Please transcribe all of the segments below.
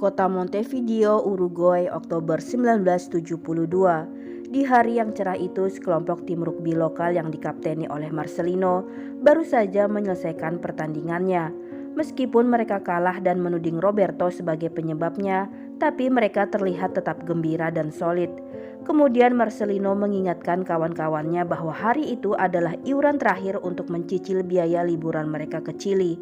Kota Montevideo, Uruguay, Oktober 1972. Di hari yang cerah itu, sekelompok tim rugby lokal yang dikapteni oleh Marcelino baru saja menyelesaikan pertandingannya. Meskipun mereka kalah dan menuding Roberto sebagai penyebabnya, tapi mereka terlihat tetap gembira dan solid. Kemudian Marcelino mengingatkan kawan-kawannya bahwa hari itu adalah iuran terakhir untuk mencicil biaya liburan mereka ke Chili.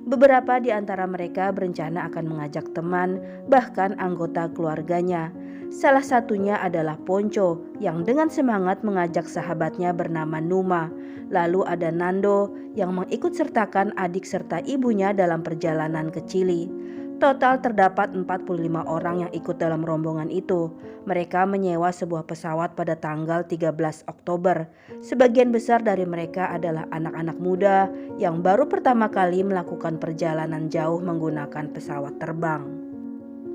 Beberapa di antara mereka berencana akan mengajak teman, bahkan anggota keluarganya. Salah satunya adalah Poncho yang dengan semangat mengajak sahabatnya bernama Numa. Lalu ada Nando yang mengikut sertakan adik serta ibunya dalam perjalanan ke Chili. Total terdapat 45 orang yang ikut dalam rombongan itu. Mereka menyewa sebuah pesawat pada tanggal 13 Oktober. Sebagian besar dari mereka adalah anak-anak muda yang baru pertama kali melakukan perjalanan jauh menggunakan pesawat terbang.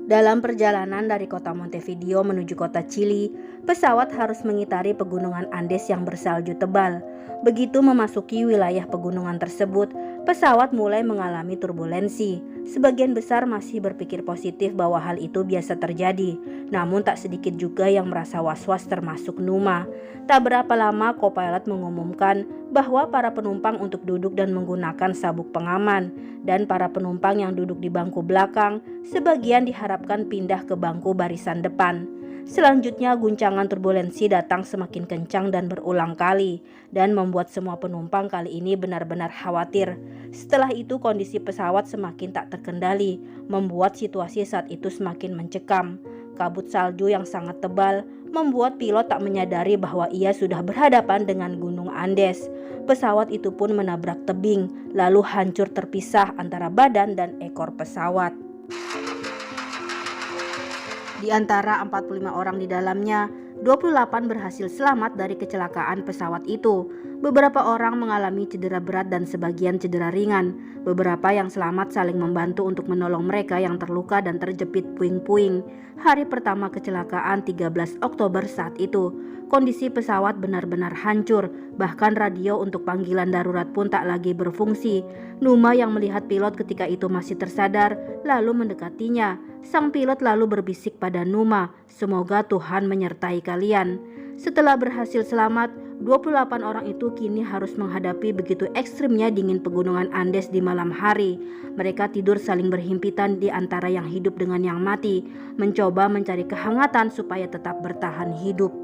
Dalam perjalanan dari kota Montevideo menuju kota Chili, pesawat harus mengitari pegunungan Andes yang bersalju tebal. Begitu memasuki wilayah pegunungan tersebut, pesawat mulai mengalami turbulensi. Sebagian besar masih berpikir positif bahwa hal itu biasa terjadi, namun tak sedikit juga yang merasa was-was termasuk Numa. Tak berapa lama co-pilot mengumumkan bahwa para penumpang untuk duduk dan menggunakan sabuk pengaman, dan para penumpang yang duduk di bangku belakang sebagian diharapkan pindah ke bangku barisan depan. Selanjutnya guncangan turbulensi datang semakin kencang dan berulang kali dan membuat semua penumpang kali ini benar-benar khawatir. Setelah itu kondisi pesawat semakin tak terkendali, membuat situasi saat itu semakin mencekam. Kabut salju yang sangat tebal membuat pilot tak menyadari bahwa ia sudah berhadapan dengan gunung Andes. Pesawat itu pun menabrak tebing, lalu hancur terpisah antara badan dan ekor pesawat. Di antara 45 orang di dalamnya, 28 berhasil selamat dari kecelakaan pesawat itu. Beberapa orang mengalami cedera berat dan sebagian cedera ringan. Beberapa yang selamat saling membantu untuk menolong mereka yang terluka dan terjepit puing-puing. Hari pertama kecelakaan 13 Oktober saat itu, kondisi pesawat benar-benar hancur. Bahkan radio untuk panggilan darurat pun tak lagi berfungsi. Numa yang melihat pilot ketika itu masih tersadar, lalu mendekatinya. Sang pilot lalu berbisik pada Numa, "Semoga Tuhan menyertai kalian." Setelah berhasil selamat, 28 orang itu kini harus menghadapi begitu ekstrimnya dingin pegunungan Andes di malam hari. Mereka tidur saling berhimpitan di antara yang hidup dengan yang mati, mencoba mencari kehangatan supaya tetap bertahan hidup.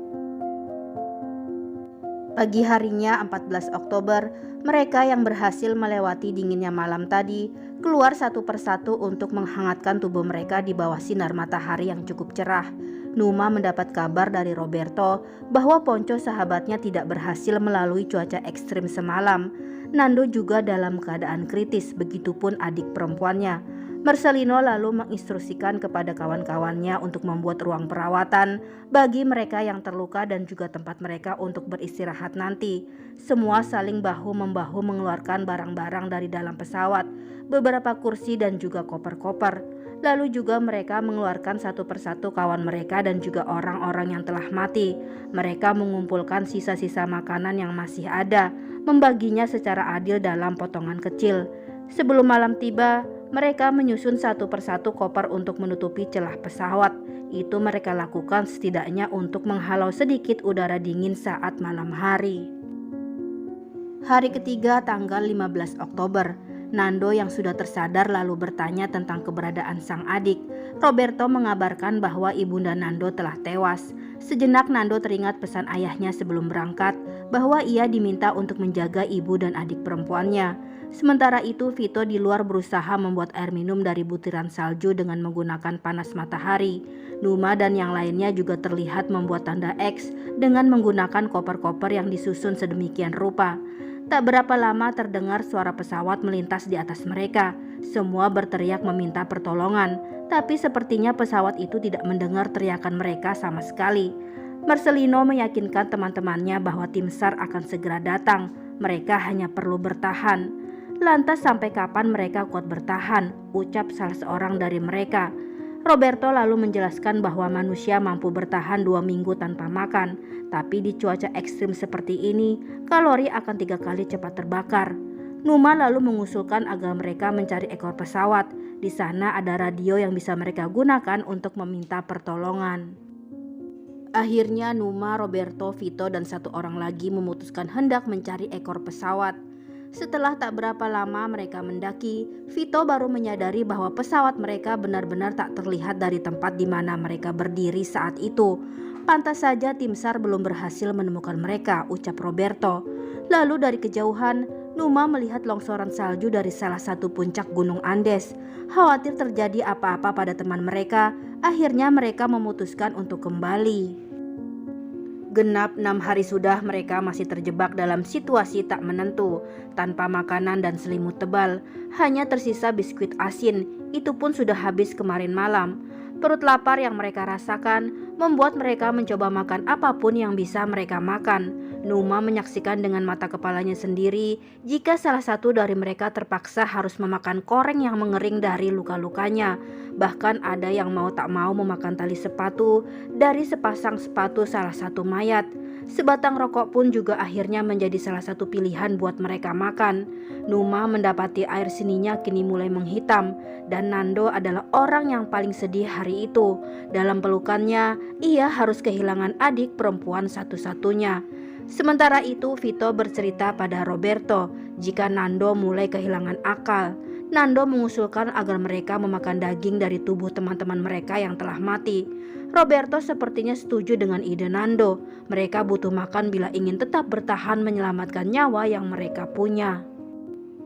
Pagi harinya 14 Oktober, mereka yang berhasil melewati dinginnya malam tadi keluar satu persatu untuk menghangatkan tubuh mereka di bawah sinar matahari yang cukup cerah. Numa mendapat kabar dari Roberto bahwa Poncho sahabatnya tidak berhasil melalui cuaca ekstrim semalam. Nando juga dalam keadaan kritis, begitupun adik perempuannya. Marcelino lalu menginstruksikan kepada kawan-kawannya untuk membuat ruang perawatan bagi mereka yang terluka dan juga tempat mereka untuk beristirahat nanti. Semua saling bahu-membahu mengeluarkan barang-barang dari dalam pesawat, beberapa kursi dan juga koper-koper. Lalu juga mereka mengeluarkan satu persatu kawan mereka dan juga orang-orang yang telah mati. Mereka mengumpulkan sisa-sisa makanan yang masih ada, membaginya secara adil dalam potongan kecil. Sebelum malam tiba, mereka menyusun satu persatu koper untuk menutupi celah pesawat. Itu mereka lakukan setidaknya untuk menghalau sedikit udara dingin saat malam hari. Hari ketiga tanggal 15 Oktober. Nando yang sudah tersadar lalu bertanya tentang keberadaan sang adik. Roberto mengabarkan bahwa ibunda Nando telah tewas. Sejenak Nando teringat pesan ayahnya sebelum berangkat bahwa ia diminta untuk menjaga ibu dan adik perempuannya. Sementara itu Vito di luar berusaha membuat air minum dari butiran salju dengan menggunakan panas matahari. Numa dan yang lainnya juga terlihat membuat tanda X dengan menggunakan koper-koper yang disusun sedemikian rupa. Tak berapa lama terdengar suara pesawat melintas di atas mereka. Semua berteriak meminta pertolongan, tapi sepertinya pesawat itu tidak mendengar teriakan mereka sama sekali. Marcelino meyakinkan teman-temannya bahwa tim SAR akan segera datang. Mereka hanya perlu bertahan. "Lantas sampai kapan mereka kuat bertahan?" ucap salah seorang dari mereka. Roberto lalu menjelaskan bahwa manusia mampu bertahan 2 minggu tanpa makan, tapi di cuaca ekstrim seperti ini, kalori akan 3 kali cepat terbakar. Numa lalu mengusulkan agar mereka mencari ekor pesawat. Di sana ada radio yang bisa mereka gunakan untuk meminta pertolongan. Akhirnya Numa, Roberto, Vito, dan satu orang lagi memutuskan hendak mencari ekor pesawat. Setelah tak berapa lama mereka mendaki, Vito baru menyadari bahwa pesawat mereka benar-benar tak terlihat dari tempat di mana mereka berdiri saat itu. Pantas saja tim SAR belum berhasil menemukan mereka, ucap Roberto. Lalu dari kejauhan, Numa melihat longsoran salju dari salah satu puncak Gunung Andes. Khawatir terjadi apa-apa pada teman mereka, akhirnya mereka memutuskan untuk kembali. Genap 6 hari sudah mereka masih terjebak dalam situasi tak menentu, tanpa makanan dan selimut tebal, hanya tersisa biskuit asin, itu pun sudah habis kemarin malam. Perut lapar yang mereka rasakan membuat mereka mencoba makan apapun yang bisa mereka makan. Numa menyaksikan dengan mata kepalanya sendiri jika salah satu dari mereka terpaksa harus memakan koreng yang mengering dari luka-lukanya. Bahkan ada yang mau tak mau memakan tali sepatu dari sepasang sepatu salah satu mayat. Sebatang rokok pun juga akhirnya menjadi salah satu pilihan buat mereka makan. Numa mendapati air seninya kini mulai menghitam, dan Nando adalah orang yang paling sedih hari itu. Dalam pelukannya, ia harus kehilangan adik perempuan satu-satunya. Sementara itu Vito bercerita pada Roberto jika Nando mulai kehilangan akal. Nando mengusulkan agar mereka memakan daging dari tubuh teman-teman mereka yang telah mati. Roberto sepertinya setuju dengan ide Nando. Mereka butuh makan bila ingin tetap bertahan menyelamatkan nyawa yang mereka punya.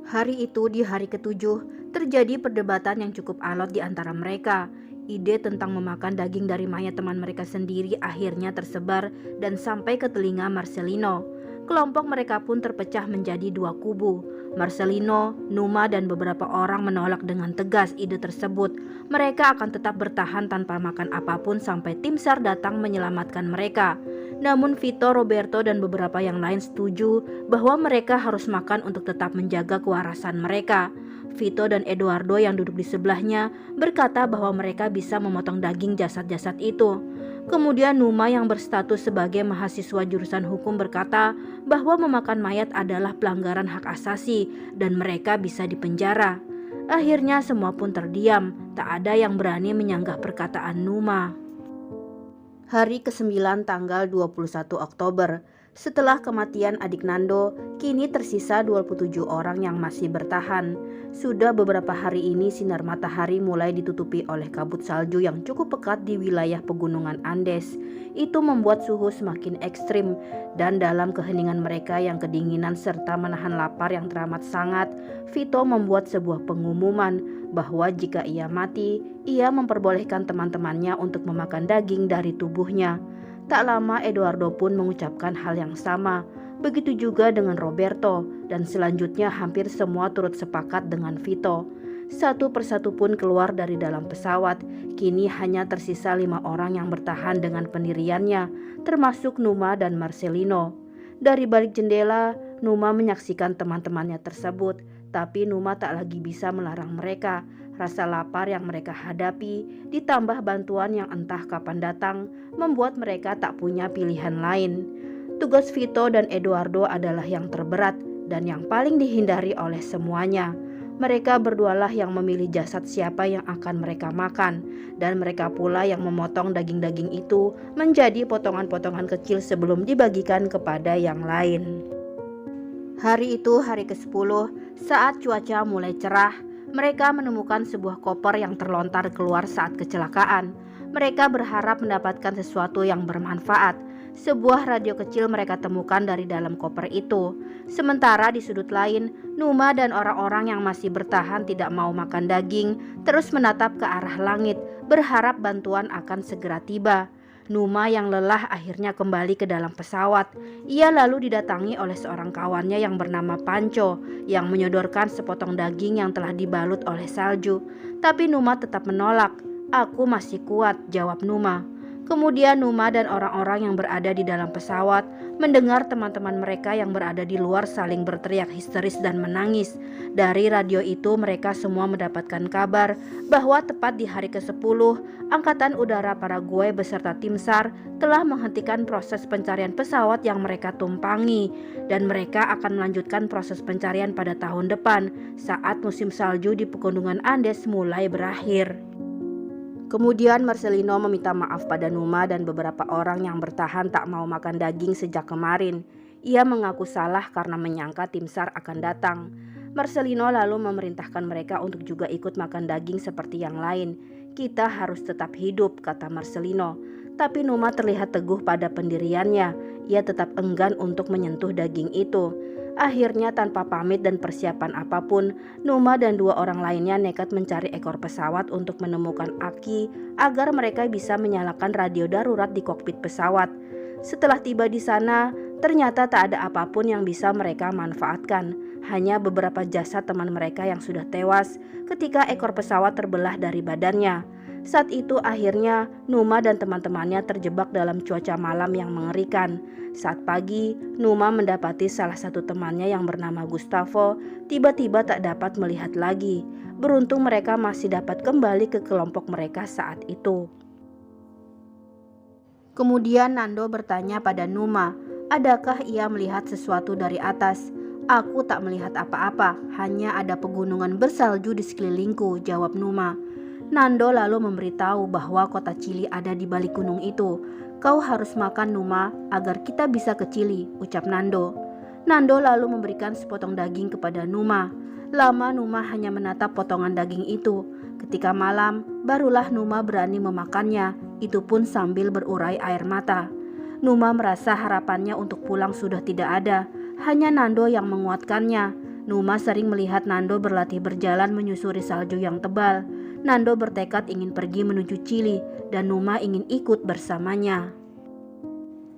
Hari itu di hari ke-7 terjadi perdebatan yang cukup alot di antara mereka. Ide tentang memakan daging dari mayat teman mereka sendiri akhirnya tersebar dan sampai ke telinga Marcelino. Kelompok mereka pun terpecah menjadi 2 kubu. Marcelino, Numa, dan beberapa orang menolak dengan tegas ide tersebut. Mereka akan tetap bertahan tanpa makan apapun sampai tim SAR datang menyelamatkan mereka. Namun Vito, Roberto, dan beberapa yang lain setuju bahwa mereka harus makan untuk tetap menjaga kewarasan mereka. Vito dan Eduardo yang duduk di sebelahnya berkata bahwa mereka bisa memotong daging jasad-jasad itu. Kemudian Numa yang berstatus sebagai mahasiswa jurusan hukum berkata bahwa memakan mayat adalah pelanggaran hak asasi dan mereka bisa dipenjara. Akhirnya semua pun terdiam, tak ada yang berani menyanggah perkataan Numa. Hari ke-9 tanggal 21 Oktober. Setelah kematian adik Nando, kini tersisa 27 orang yang masih bertahan. Sudah beberapa hari ini sinar matahari mulai ditutupi oleh kabut salju yang cukup pekat di wilayah pegunungan Andes. Itu membuat suhu semakin ekstrim, dan dalam keheningan mereka yang kedinginan serta menahan lapar yang teramat sangat, Vito membuat sebuah pengumuman bahwa jika ia mati, ia memperbolehkan teman-temannya untuk memakan daging dari tubuhnya. Tak lama Eduardo pun mengucapkan hal yang sama, begitu juga dengan Roberto, dan selanjutnya hampir semua turut sepakat dengan Vito. Satu persatu pun keluar dari dalam pesawat. Kini hanya tersisa 5 orang yang bertahan dengan pendiriannya, termasuk Numa dan Marcelino. Dari balik jendela, Numa menyaksikan teman-temannya tersebut, tapi Numa tak lagi bisa melarang mereka. Rasa lapar yang mereka hadapi, ditambah bantuan yang entah kapan datang, membuat mereka tak punya pilihan lain. Tugas Vito dan Eduardo adalah yang terberat dan yang paling dihindari oleh semuanya. Mereka berdualah yang memilih jasad siapa yang akan mereka makan, dan mereka pula yang memotong daging-daging itu menjadi potongan-potongan kecil sebelum dibagikan kepada yang lain. Hari itu hari ke-10, saat cuaca mulai cerah, mereka menemukan sebuah koper yang terlontar keluar saat kecelakaan. Mereka berharap mendapatkan sesuatu yang bermanfaat. Sebuah radio kecil mereka temukan dari dalam koper itu. Sementara di sudut lain, Numa dan orang-orang yang masih bertahan tidak mau makan daging terus menatap ke arah langit, berharap bantuan akan segera tiba. Numa yang lelah akhirnya kembali ke dalam pesawat. Ia lalu didatangi oleh seorang kawannya yang bernama Pancho yang menyodorkan sepotong daging yang telah dibalut oleh salju. Tapi Numa tetap menolak. "Aku masih kuat," jawab Numa. Kemudian Numa dan orang-orang yang berada di dalam pesawat mendengar teman-teman mereka yang berada di luar saling berteriak histeris dan menangis. Dari radio itu mereka semua mendapatkan kabar bahwa tepat di hari ke-10, Angkatan Udara Paraguay beserta tim SAR telah menghentikan proses pencarian pesawat yang mereka tumpangi, dan mereka akan melanjutkan proses pencarian pada tahun depan saat musim salju di Pegunungan Andes mulai berakhir. Kemudian Marcelino meminta maaf pada Numa dan beberapa orang yang bertahan tak mau makan daging sejak kemarin. Ia mengaku salah karena menyangka tim SAR akan datang. Marcelino lalu memerintahkan mereka untuk juga ikut makan daging seperti yang lain. Kita harus tetap hidup, kata Marcelino. Tapi Numa terlihat teguh pada pendiriannya. Ia tetap enggan untuk menyentuh daging itu. Akhirnya tanpa pamit dan persiapan apapun, Numa dan 2 orang lainnya nekat mencari ekor pesawat untuk menemukan aki agar mereka bisa menyalakan radio darurat di kokpit pesawat. Setelah tiba di sana, ternyata tak ada apapun yang bisa mereka manfaatkan. Hanya beberapa jasad teman mereka yang sudah tewas ketika ekor pesawat terbelah dari badannya. Saat itu akhirnya Numa dan teman-temannya terjebak dalam cuaca malam yang mengerikan. Saat pagi, Numa mendapati salah satu temannya yang bernama Gustavo tiba-tiba tak dapat melihat lagi. Beruntung mereka masih dapat kembali ke kelompok mereka saat itu. Kemudian Nando bertanya pada Numa, adakah ia melihat sesuatu dari atas? Aku tak melihat apa-apa, hanya ada pegunungan bersalju di sekelilingku, jawab Numa. Nando lalu memberitahu bahwa kota Chili ada di balik gunung itu. Kau harus makan Numa agar kita bisa ke Chili, ucap Nando. Nando lalu memberikan sepotong daging kepada Numa. Lama Numa hanya menatap potongan daging itu. Ketika malam, barulah Numa berani memakannya, itu pun sambil berurai air mata. Numa merasa harapannya untuk pulang sudah tidak ada, hanya Nando yang menguatkannya. Numa sering melihat Nando berlatih berjalan menyusuri salju yang tebal. Nando bertekad ingin pergi menuju Chili dan Numa ingin ikut bersamanya.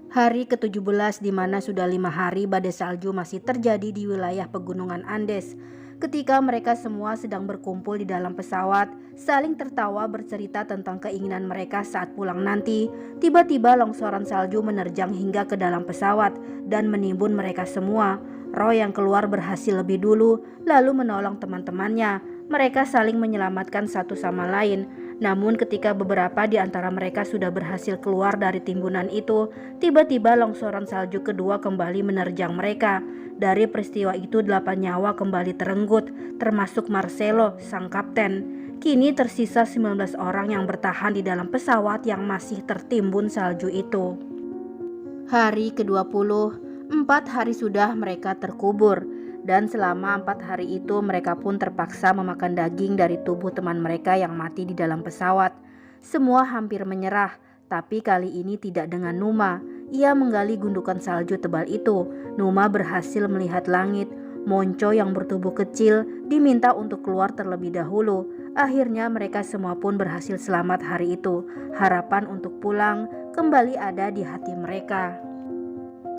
Hari ke-17 di mana sudah 5 hari badai salju masih terjadi di wilayah Pegunungan Andes. Ketika mereka semua sedang berkumpul di dalam pesawat, saling tertawa bercerita tentang keinginan mereka saat pulang nanti, tiba-tiba longsoran salju menerjang hingga ke dalam pesawat dan menimbun mereka semua. Roy yang keluar berhasil lebih dulu, lalu menolong teman-temannya. Mereka saling menyelamatkan satu sama lain. Namun ketika beberapa di antara mereka sudah berhasil keluar dari timbunan itu, tiba-tiba longsoran salju kedua kembali menerjang mereka. Dari peristiwa itu 8 nyawa kembali terenggut, termasuk Marcelo, sang kapten. Kini tersisa 19 orang yang bertahan di dalam pesawat yang masih tertimbun salju itu. Hari ke-20, 4 hari sudah mereka terkubur. Dan selama 4 hari itu mereka pun terpaksa memakan daging dari tubuh teman mereka yang mati di dalam pesawat. Semua hampir menyerah, tapi kali ini tidak dengan Numa. Ia menggali gundukan salju tebal itu. Numa berhasil melihat langit. Monco yang bertubuh kecil diminta untuk keluar terlebih dahulu. Akhirnya mereka semua pun berhasil selamat hari itu. Harapan untuk pulang kembali ada di hati mereka.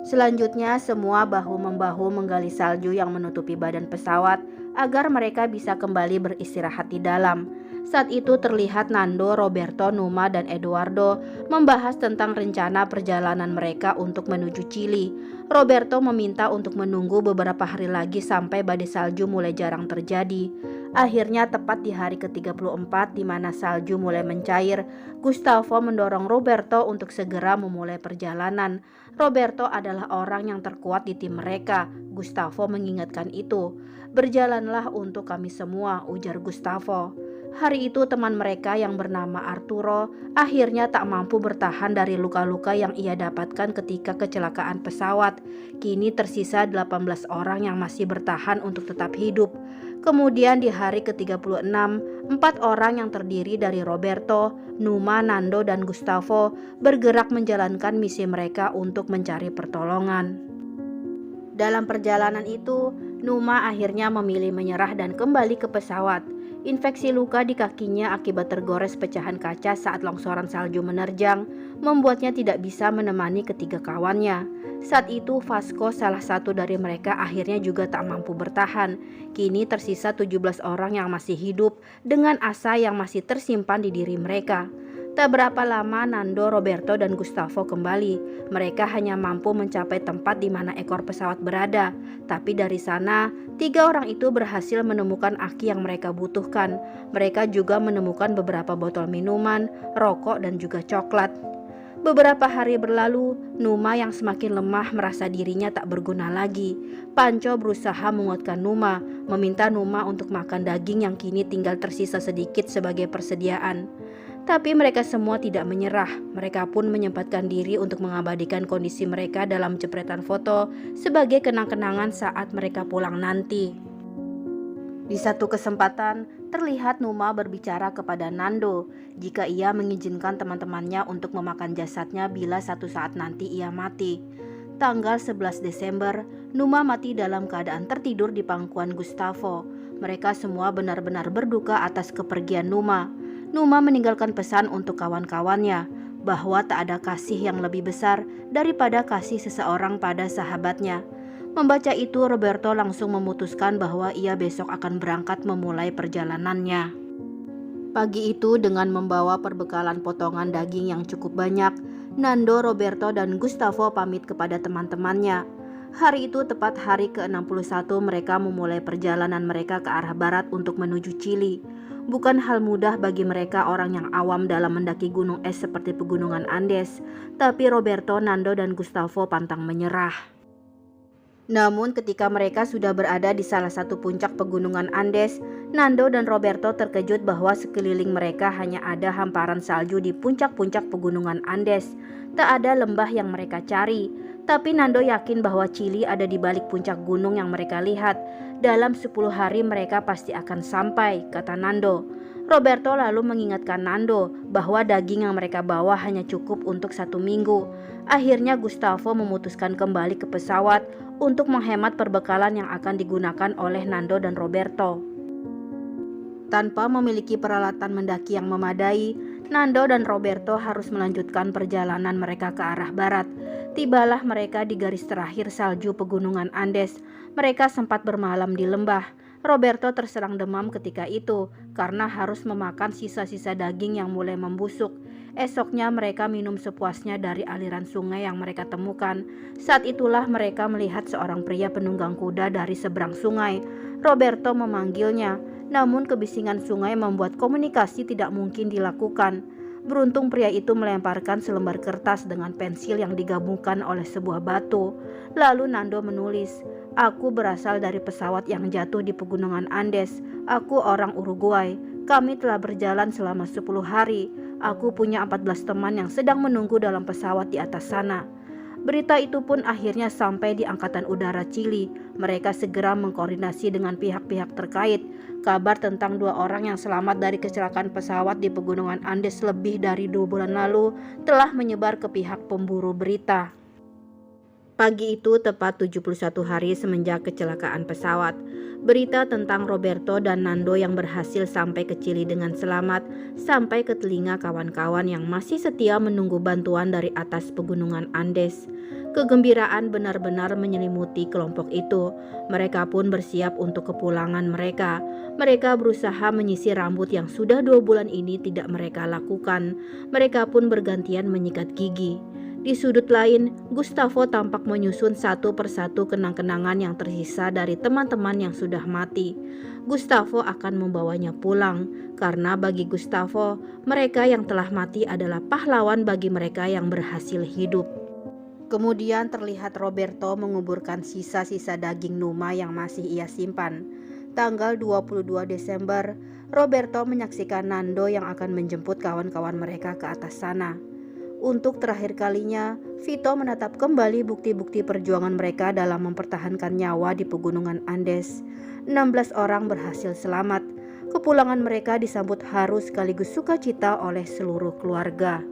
Selanjutnya semua bahu-membahu menggali salju yang menutupi badan pesawat agar mereka bisa kembali beristirahat di dalam. Saat itu terlihat Nando, Roberto, Numa, dan Eduardo membahas tentang rencana perjalanan mereka untuk menuju Chili. Roberto meminta untuk menunggu beberapa hari lagi sampai badai salju mulai jarang terjadi. Akhirnya tepat di hari ke-34 di mana salju mulai mencair, Gustavo mendorong Roberto untuk segera memulai perjalanan. Roberto adalah orang yang terkuat di tim mereka. Gustavo mengingatkan itu. Berjalanlah untuk kami semua, ujar Gustavo. Hari itu teman mereka yang bernama Arturo akhirnya tak mampu bertahan dari luka-luka yang ia dapatkan ketika kecelakaan pesawat. Kini tersisa 18 orang yang masih bertahan untuk tetap hidup. Kemudian di hari ke-36, 4 orang yang terdiri dari Roberto, Numa, Nando, dan Gustavo bergerak menjalankan misi mereka untuk mencari pertolongan. Dalam perjalanan itu, Numa akhirnya memilih menyerah dan kembali ke pesawat. Infeksi luka di kakinya akibat tergores pecahan kaca saat longsoran salju menerjang membuatnya tidak bisa menemani ketiga kawannya. Saat itu Vasco, salah satu dari mereka, akhirnya juga tak mampu bertahan. Kini tersisa 17 orang yang masih hidup dengan asa yang masih tersimpan di diri mereka. Tak berapa lama Nando, Roberto, dan Gustavo kembali. Mereka hanya mampu mencapai tempat di mana ekor pesawat berada. Tapi dari sana, 3 orang itu berhasil menemukan aki yang mereka butuhkan. Mereka juga menemukan beberapa botol minuman, rokok, dan juga coklat. Beberapa hari berlalu, Numa yang semakin lemah merasa dirinya tak berguna lagi. Panco berusaha menguatkan Numa, meminta Numa untuk makan daging yang kini tinggal tersisa sedikit sebagai persediaan. Tapi mereka semua tidak menyerah. Mereka pun menyempatkan diri untuk mengabadikan kondisi mereka dalam jepretan foto sebagai kenang-kenangan saat mereka pulang nanti. Di satu kesempatan, terlihat Numa berbicara kepada Nando jika ia mengizinkan teman-temannya untuk memakan jasadnya bila satu saat nanti ia mati. Tanggal 11 Desember, Numa mati dalam keadaan tertidur di pangkuan Gustavo. Mereka semua benar-benar berduka atas kepergian Numa. Numa meninggalkan pesan untuk kawan-kawannya bahwa tak ada kasih yang lebih besar daripada kasih seseorang pada sahabatnya. Membaca itu, Roberto langsung memutuskan bahwa ia besok akan berangkat memulai perjalanannya. Pagi itu dengan membawa perbekalan potongan daging yang cukup banyak, Nando, Roberto, dan Gustavo pamit kepada teman-temannya. Hari itu tepat hari ke-61 mereka memulai perjalanan mereka ke arah barat untuk menuju Chili. Bukan hal mudah bagi mereka orang yang awam dalam mendaki gunung es seperti pegunungan Andes, tapi Roberto, Nando, dan Gustavo pantang menyerah. Namun ketika mereka sudah berada di salah satu puncak pegunungan Andes, Nando dan Roberto terkejut bahwa sekeliling mereka hanya ada hamparan salju di puncak-puncak pegunungan Andes. Tak ada lembah yang mereka cari, tapi Nando yakin bahwa Chili ada di balik puncak gunung yang mereka lihat. Dalam 10 hari mereka pasti akan sampai, kata Nando. Roberto lalu mengingatkan Nando bahwa daging yang mereka bawa hanya cukup untuk 1 minggu. Akhirnya Gustavo memutuskan kembali ke pesawat untuk menghemat perbekalan yang akan digunakan oleh Nando dan Roberto. Tanpa memiliki peralatan mendaki yang memadai, Nando dan Roberto harus melanjutkan perjalanan mereka ke arah barat. Tibalah mereka di garis terakhir salju pegunungan Andes. Mereka sempat bermalam di lembah. Roberto terserang demam ketika itu karena harus memakan sisa-sisa daging yang mulai membusuk. Esoknya mereka minum sepuasnya dari aliran sungai yang mereka temukan. Saat itulah mereka melihat seorang pria penunggang kuda dari seberang sungai. Roberto memanggilnya, namun kebisingan sungai membuat komunikasi tidak mungkin dilakukan. Beruntung pria itu melemparkan selembar kertas dengan pensil yang digabungkan oleh sebuah batu. Lalu Nando menulis, "Aku berasal dari pesawat yang jatuh di pegunungan Andes. Aku orang Uruguay. Kami telah berjalan selama 10 hari. Aku punya 14 teman yang sedang menunggu dalam pesawat di atas sana." Berita itu pun akhirnya sampai di Angkatan Udara Chili. Mereka segera mengkoordinasi dengan pihak-pihak terkait. Kabar tentang 2 orang yang selamat dari kecelakaan pesawat di pegunungan Andes lebih dari 2 bulan lalu telah menyebar ke pihak pemburu berita. Pagi itu tepat 71 hari semenjak kecelakaan pesawat. Berita tentang Roberto dan Nando yang berhasil sampai ke Chili dengan selamat sampai ke telinga kawan-kawan yang masih setia menunggu bantuan dari atas pegunungan Andes. Kegembiraan benar-benar menyelimuti kelompok itu. Mereka pun bersiap untuk kepulangan mereka. Mereka berusaha menyisir rambut yang sudah 2 bulan ini tidak mereka lakukan. Mereka pun bergantian menyikat gigi. Di sudut lain, Gustavo tampak menyusun satu persatu kenang-kenangan yang tersisa dari teman-teman yang sudah mati. Gustavo akan membawanya pulang, karena bagi Gustavo, mereka yang telah mati adalah pahlawan bagi mereka yang berhasil hidup. Kemudian terlihat Roberto menguburkan sisa-sisa daging Numa yang masih ia simpan. Tanggal 22 Desember, Roberto menyaksikan Nando yang akan menjemput kawan-kawan mereka ke atas sana. Untuk terakhir kalinya, Vito menatap kembali bukti-bukti perjuangan mereka dalam mempertahankan nyawa di pegunungan Andes. 16 orang berhasil selamat. Kepulangan mereka disambut haru sekaligus sukacita oleh seluruh keluarga.